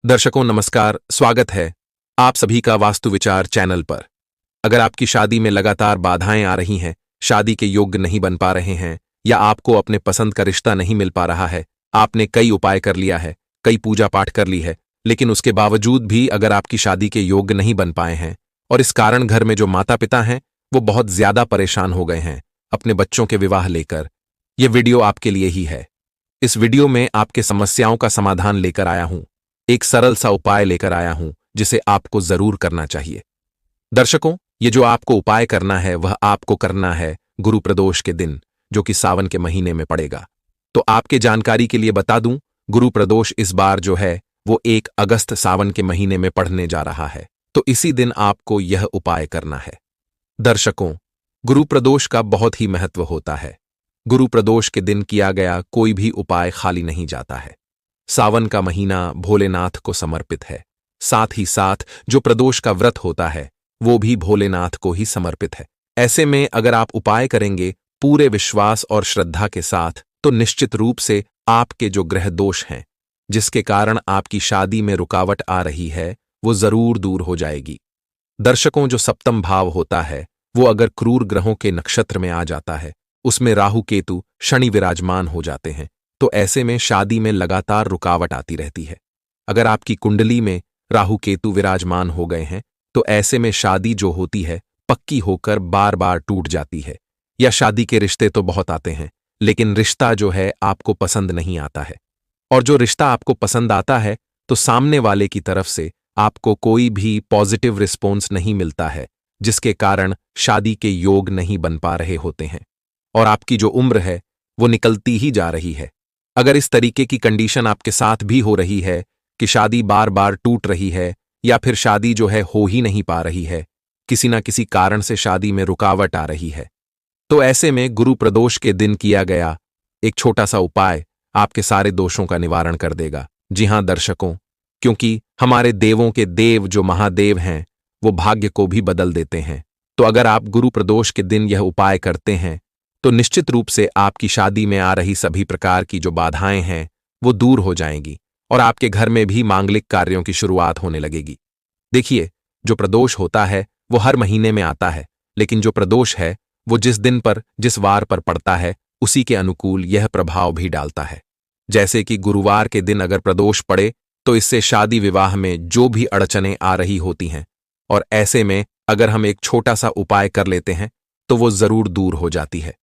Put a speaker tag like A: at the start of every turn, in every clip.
A: दर्शकों नमस्कार, स्वागत है आप सभी का वास्तु विचार चैनल पर। अगर आपकी शादी में लगातार बाधाएं आ रही हैं, शादी के योग्य नहीं बन पा रहे हैं या आपको अपने पसंद का रिश्ता नहीं मिल पा रहा है, आपने कई उपाय कर लिया है, कई पूजा पाठ कर ली है, लेकिन उसके बावजूद भी अगर आपकी शादी के योग्य नहीं बन पाए हैं और इस कारण घर में जो माता पिता हैं वो बहुत ज्यादा परेशान हो गए हैं अपने बच्चों के विवाह लेकर, यह वीडियो आपके लिए ही है। इस वीडियो में आपके समस्याओं का समाधान लेकर आया हूं, एक सरल सा उपाय लेकर आया हूं जिसे आपको जरूर करना चाहिए। दर्शकों, ये जो आपको उपाय करना है वह आपको करना है गुरु प्रदोष के दिन, जो कि सावन के महीने में पड़ेगा। तो आपके जानकारी के लिए बता दूं, गुरु प्रदोष इस बार जो है वो 1 अगस्त सावन के महीने में पड़ने जा रहा है, तो इसी दिन आपको यह उपाय करना है। दर्शकों, गुरु प्रदोष का बहुत ही महत्व होता है। गुरु प्रदोष के दिन किया गया कोई भी उपाय खाली नहीं जाता है। सावन का महीना भोलेनाथ को समर्पित है, साथ ही साथ जो प्रदोष का व्रत होता है वो भी भोलेनाथ को ही समर्पित है। ऐसे में अगर आप उपाय करेंगे पूरे विश्वास और श्रद्धा के साथ, तो निश्चित रूप से आपके जो ग्रह दोष हैं जिसके कारण आपकी शादी में रुकावट आ रही है वो जरूर दूर हो जाएगी। दर्शकों, जो सप्तम भाव होता है वो अगर क्रूर ग्रहों के नक्षत्र में आ जाता है, उसमें राहु केतु शनि विराजमान हो जाते हैं, तो ऐसे में शादी में लगातार रुकावट आती रहती है। अगर आपकी कुंडली में राहु केतु विराजमान हो गए हैं तो ऐसे में शादी जो होती है पक्की होकर बार बार टूट जाती है, या शादी के रिश्ते तो बहुत आते हैं लेकिन रिश्ता जो है आपको पसंद नहीं आता है। और जो रिश्ता आपको पसंद आता है तो सामने वाले की तरफ से आपको कोई भी पॉजिटिव रिस्पॉन्स नहीं मिलता है, जिसके कारण शादी के योग नहीं बन पा रहे होते हैं और आपकी जो उम्र है वो निकलती ही जा रही है। अगर इस तरीके की कंडीशन आपके साथ भी हो रही है कि शादी बार बार टूट रही है या फिर शादी जो है हो ही नहीं पा रही है, किसी ना किसी कारण से शादी में रुकावट आ रही है, तो ऐसे में गुरु प्रदोष के दिन किया गया एक छोटा सा उपाय आपके सारे दोषों का निवारण कर देगा। जी हां दर्शकों, क्योंकि हमारे देवों के देव जो महादेव हैं वो भाग्य को भी बदल देते हैं, तो अगर आप गुरु प्रदोष के दिन यह उपाय करते हैं तो निश्चित रूप से आपकी शादी में आ रही सभी प्रकार की जो बाधाएं हैं वो दूर हो जाएंगी और आपके घर में भी मांगलिक कार्यों की शुरुआत होने लगेगी। देखिए, जो प्रदोष होता है वो हर महीने में आता है, लेकिन जो प्रदोष है वो जिस दिन पर जिस वार पर पड़ता है उसी के अनुकूल यह प्रभाव भी डालता है। जैसे कि गुरुवार के दिन अगर प्रदोष पड़े तो इससे शादी विवाह में जो भी अड़चनें आ रही होती हैं, और ऐसे में अगर हम एक छोटा सा उपाय कर लेते हैं तो वो जरूर दूर हो जाती है।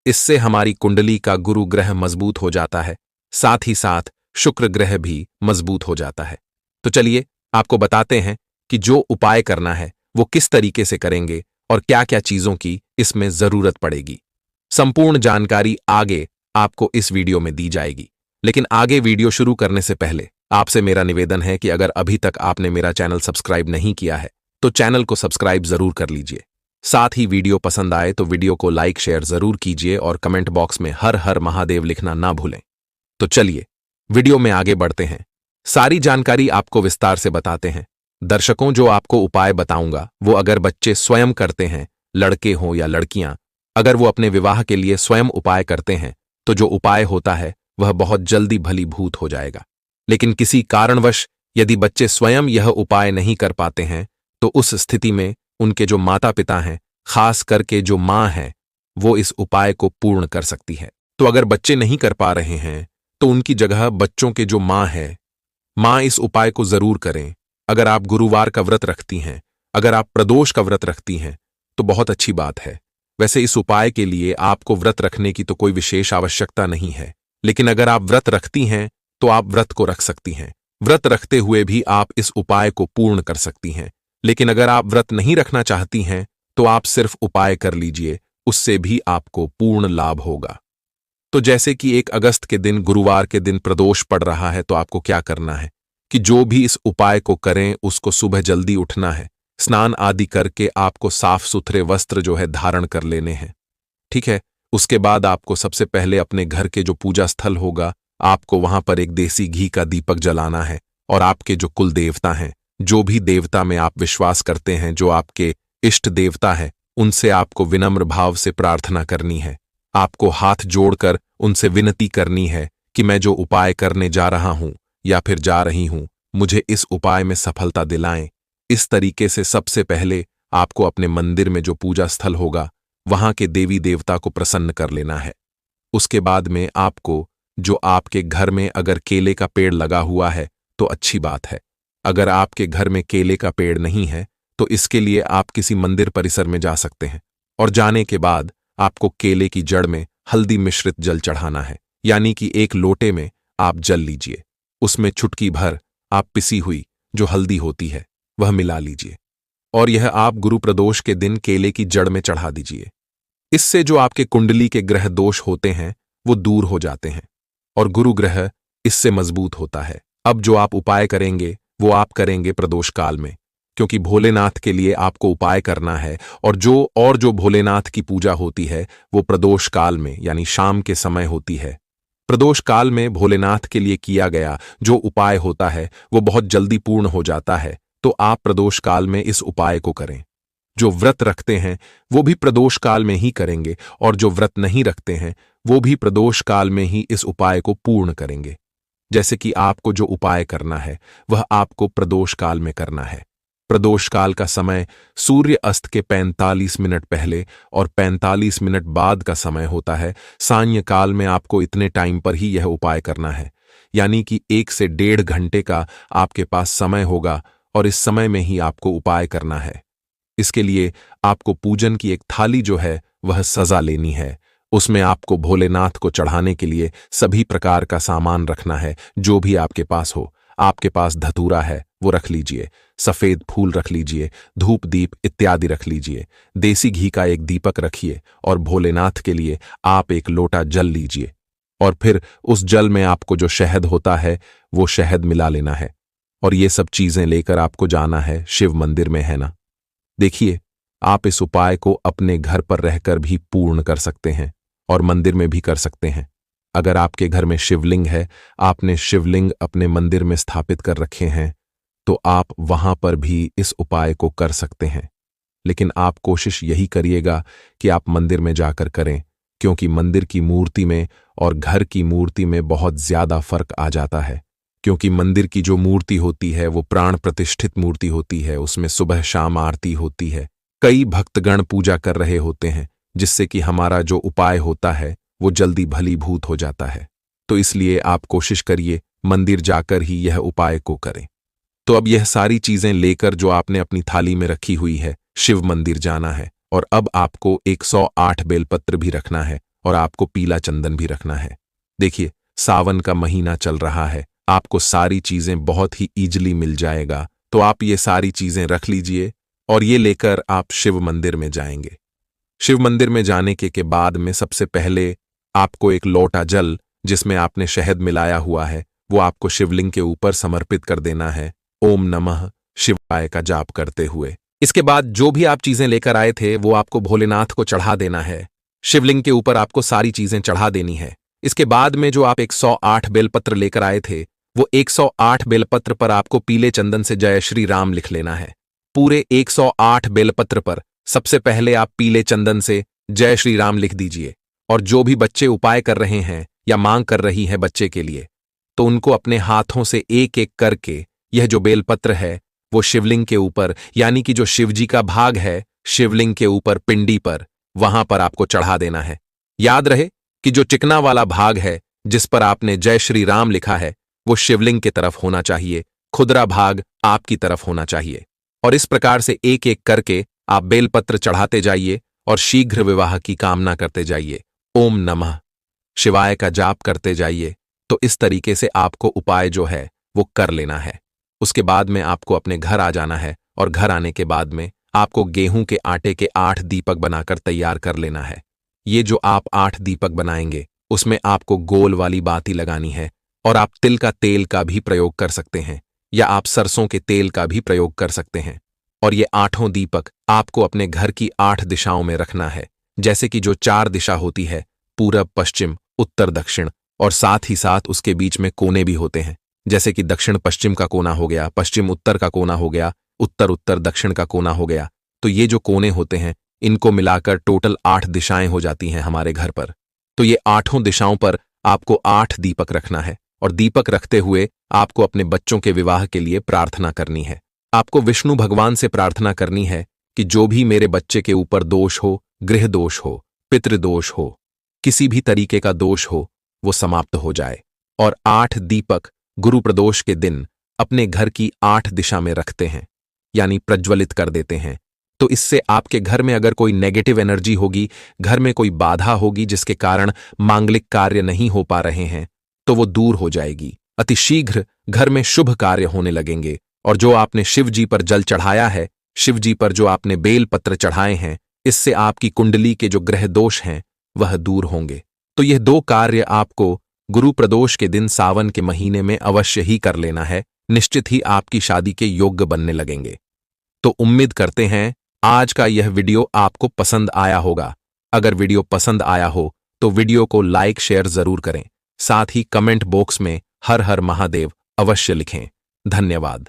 A: इससे हमारी कुंडली का गुरु ग्रह मजबूत हो जाता है, साथ ही साथ शुक्र ग्रह भी मजबूत हो जाता है। तो चलिए आपको बताते हैं कि जो उपाय करना है वो किस तरीके से करेंगे और क्या क्या चीजों की इसमें जरूरत पड़ेगी। संपूर्ण जानकारी आगे आपको इस वीडियो में दी जाएगी, लेकिन आगे वीडियो शुरू करने से पहले आपसे मेरा निवेदन है कि अगर अभी तक आपने मेरा चैनल सब्सक्राइब नहीं किया है तो चैनल को सब्सक्राइब जरूर कर लीजिए। साथ ही वीडियो पसंद आए तो वीडियो को लाइक शेयर जरूर कीजिए और कमेंट बॉक्स में हर हर महादेव लिखना ना भूलें। तो चलिए वीडियो में आगे बढ़ते हैं, सारी जानकारी आपको विस्तार से बताते हैं। दर्शकों, जो आपको उपाय बताऊंगा वो अगर बच्चे स्वयं करते हैं, लड़के हों या लड़कियां, अगर वो अपने विवाह के लिए स्वयं उपाय करते हैं तो जो उपाय होता है वह बहुत जल्दी भलीभूत हो जाएगा। लेकिन किसी कारणवश यदि बच्चे स्वयं यह उपाय नहीं कर पाते हैं तो उस स्थिति में उनके जो माता पिता हैं, खास करके जो माँ है, वो इस उपाय को पूर्ण कर सकती है। तो अगर बच्चे नहीं कर पा रहे हैं तो उनकी जगह बच्चों के जो माँ है, माँ इस उपाय को जरूर करें। अगर आप गुरुवार का व्रत रखती हैं, अगर आप प्रदोष का व्रत रखती हैं तो बहुत अच्छी बात है। वैसे इस उपाय के लिए आपको व्रत रखने की तो कोई विशेष आवश्यकता नहीं है, लेकिन अगर आप व्रत रखती हैं तो आप व्रत को रख सकती हैं। व्रत रखते हुए भी आप इस उपाय को पूर्ण कर सकती हैं। लेकिन अगर आप व्रत नहीं रखना चाहती हैं तो आप सिर्फ उपाय कर लीजिए, उससे भी आपको पूर्ण लाभ होगा। तो जैसे कि 1 अगस्त के दिन गुरुवार के दिन प्रदोष पड़ रहा है, तो आपको क्या करना है कि जो भी इस उपाय को करें उसको सुबह जल्दी उठना है, स्नान आदि करके आपको साफ सुथरे वस्त्र जो है धारण कर लेने हैं। ठीक है, उसके बाद आपको सबसे पहले अपने घर के जो पूजा स्थल होगा आपको वहां पर एक देसी घी का दीपक जलाना है और आपके जो कुल देवता हैं, जो भी देवता में आप विश्वास करते हैं, जो आपके इष्ट देवता है, उनसे आपको विनम्र भाव से प्रार्थना करनी है। आपको हाथ जोड़कर उनसे विनती करनी है कि मैं जो उपाय करने जा रहा हूं या फिर जा रही हूं मुझे इस उपाय में सफलता दिलाएं। इस तरीके से सबसे पहले आपको अपने मंदिर में जो पूजा स्थल होगा वहां के देवी देवता को प्रसन्न कर लेना है। उसके बाद में आपको जो आपके घर में अगर केले का पेड़ लगा हुआ है तो अच्छी बात है। अगर आपके घर में केले का पेड़ नहीं है तो इसके लिए आप किसी मंदिर परिसर में जा सकते हैं और जाने के बाद आपको केले की जड़ में हल्दी मिश्रित जल चढ़ाना है, यानी कि एक लोटे में आप जल लीजिए, उसमें चुटकी भर आप पिसी हुई जो हल्दी होती है वह मिला लीजिए और यह आप गुरु प्रदोष के दिन केले की जड़ में चढ़ा दीजिए। इससे जो आपके कुंडली के ग्रह दोष होते हैं वो दूर हो जाते हैं और गुरु ग्रह इससे मजबूत होता है। अब जो आप उपाय करेंगे वो आप करेंगे प्रदोष काल में, क्योंकि भोलेनाथ के लिए आपको उपाय करना है और जो भोलेनाथ की पूजा होती है वो प्रदोष काल में यानी शाम के समय होती है। प्रदोष काल में भोलेनाथ के लिए किया गया जो उपाय होता है वो बहुत जल्दी पूर्ण हो जाता है, तो आप प्रदोष काल में इस उपाय को करें। जो व्रत रखते हैं वो भी प्रदोष काल में ही करेंगे और जो व्रत नहीं रखते हैं वो भी प्रदोष काल में ही इस उपाय को पूर्ण करेंगे। जैसे कि आपको जो उपाय करना है वह आपको प्रदोष काल में करना है। प्रदोष काल का समय सूर्य अस्त के 45 मिनट पहले और 45 मिनट बाद का समय होता है। सांय काल में आपको इतने टाइम पर ही यह उपाय करना है, यानी कि 1 से 1.5 घंटे का आपके पास समय होगा और इस समय में ही आपको उपाय करना है। इसके लिए आपको पूजन की एक थाली जो है वह सजा लेनी है। उसमें आपको भोलेनाथ को चढ़ाने के लिए सभी प्रकार का सामान रखना है, जो भी आपके पास हो। आपके पास धतूरा है वो रख लीजिए, सफेद फूल रख लीजिए, धूप दीप इत्यादि रख लीजिए, देसी घी का एक दीपक रखिए और भोलेनाथ के लिए आप एक लोटा जल लीजिए और फिर उस जल में आपको जो शहद होता है वो शहद मिला लेना है और ये सब चीजें लेकर आपको जाना है शिव मंदिर में, है ना। देखिए, आप इस उपाय को अपने घर पर रहकर भी पूर्ण कर सकते हैं और मंदिर में भी कर सकते हैं। अगर आपके घर में शिवलिंग है, आपने शिवलिंग अपने मंदिर में स्थापित कर रखे हैं, तो आप वहां पर भी इस उपाय को कर सकते हैं। लेकिन आप कोशिश यही करिएगा कि आप मंदिर में जाकर करें, क्योंकि मंदिर की मूर्ति में और घर की मूर्ति में बहुत ज्यादा फर्क आ जाता है। क्योंकि मंदिर की जो मूर्ति होती है वो प्राण प्रतिष्ठित मूर्ति होती है, उसमें सुबह शाम आरती होती है, कई भक्तगण पूजा कर रहे होते हैं, जिससे कि हमारा जो उपाय होता है वो जल्दी भलीभूत हो जाता है। तो इसलिए आप कोशिश करिए मंदिर जाकर ही यह उपाय को करें। तो अब यह सारी चीजें लेकर जो आपने अपनी थाली में रखी हुई है, शिव मंदिर जाना है और अब आपको 108 बेलपत्र भी रखना है और आपको पीला चंदन भी रखना है। देखिए, सावन का महीना चल रहा है, आपको सारी चीजें बहुत ही ईजिली मिल जाएगा, तो आप ये सारी चीजें रख लीजिए और ये लेकर आप शिव मंदिर में जाएंगे। शिव मंदिर में जाने के बाद में सबसे पहले आपको एक लोटा जल जिसमें आपने शहद मिलाया हुआ है वो आपको शिवलिंग के ऊपर समर्पित कर देना है, ओम नमः शिवाय का जाप करते हुए। इसके बाद जो भी आप चीजें लेकर आए थे वो आपको भोलेनाथ को चढ़ा देना है। शिवलिंग के ऊपर आपको सारी चीजें चढ़ा देनी है। इसके बाद में जो आप 108 बेलपत्र लेकर आए थे वो 108 बेलपत्र पर आपको पीले चंदन से जय श्री राम लिख लेना है। पूरे 108 बेलपत्र पर सबसे पहले आप पीले चंदन से जय श्री राम लिख दीजिए और जो भी बच्चे उपाय कर रहे हैं या मांग कर रही है बच्चे के लिए, तो उनको अपने हाथों से एक एक करके यह जो बेलपत्र है वो शिवलिंग के ऊपर, यानी कि जो शिवजी का भाग है शिवलिंग के ऊपर पिंडी पर, वहां पर आपको चढ़ा देना है। याद रहे कि जो चिकना वाला भाग है जिस पर आपने जय श्री राम लिखा है वो शिवलिंग की तरफ होना चाहिए, खुदरा भाग आपकी तरफ होना चाहिए। और इस प्रकार से एक एक करके आप बेलपत्र चढ़ाते जाइए और शीघ्र विवाह की कामना करते जाइए। ओम नमः शिवाय का जाप करते जाइए। तो इस तरीके से आपको उपाय जो है वो कर लेना है। उसके बाद में आपको अपने घर आ जाना है और घर आने के बाद में आपको गेहूं के आटे के 8 दीपक बनाकर तैयार कर लेना है। ये जो आप 8 दीपक बनाएंगे उसमें आपको गोल वाली बाती लगानी है और आप तिल का तेल का भी प्रयोग कर सकते हैं या आप सरसों के तेल का भी प्रयोग कर सकते हैं। और ये 8 दीपक आपको अपने घर की 8 दिशाओं में रखना है। जैसे कि जो 4 दिशा होती है, पूरब पश्चिम उत्तर दक्षिण, और साथ ही साथ उसके बीच में कोने भी होते हैं। जैसे कि दक्षिण पश्चिम का कोना हो गया, पश्चिम उत्तर का कोना हो गया, उत्तर उत्तर दक्षिण का कोना हो गया। तो ये जो कोने होते हैं इनको मिलाकर टोटल 8 दिशाएं हो जाती हैं हमारे घर पर। तो ये 8 दिशाओं पर आपको 8 दीपक रखना है और दीपक रखते हुए आपको अपने बच्चों के विवाह के लिए प्रार्थना करनी है। आपको विष्णु भगवान से प्रार्थना करनी है कि जो भी मेरे बच्चे के ऊपर दोष हो, गृह दोष हो, पितृदोष हो, किसी भी तरीके का दोष हो, वो समाप्त हो जाए। और 8 दीपक गुरु प्रदोष के दिन अपने घर की 8 दिशा में रखते हैं, यानी प्रज्वलित कर देते हैं। तो इससे आपके घर में अगर कोई नेगेटिव एनर्जी होगी, घर में कोई बाधा होगी जिसके कारण मांगलिक कार्य नहीं हो पा रहे हैं, तो वो दूर हो जाएगी। अतिशीघ्र घर में शुभ कार्य होने लगेंगे। और जो आपने शिव जी पर जल चढ़ाया है, शिव जी पर जो आपने बेल पत्र चढ़ाए हैं, इससे आपकी कुंडली के जो ग्रह दोष हैं वह दूर होंगे। तो यह 2 कार्य आपको गुरु प्रदोष के दिन सावन के महीने में अवश्य ही कर लेना है। निश्चित ही आपकी शादी के योग्य बनने लगेंगे। तो उम्मीद करते हैं आज का यह वीडियो आपको पसंद आया होगा। अगर वीडियो पसंद आया हो तो वीडियो को लाइक शेयर जरूर करें। साथ ही कमेंट बॉक्स में हर हर महादेव अवश्य लिखें। धन्यवाद।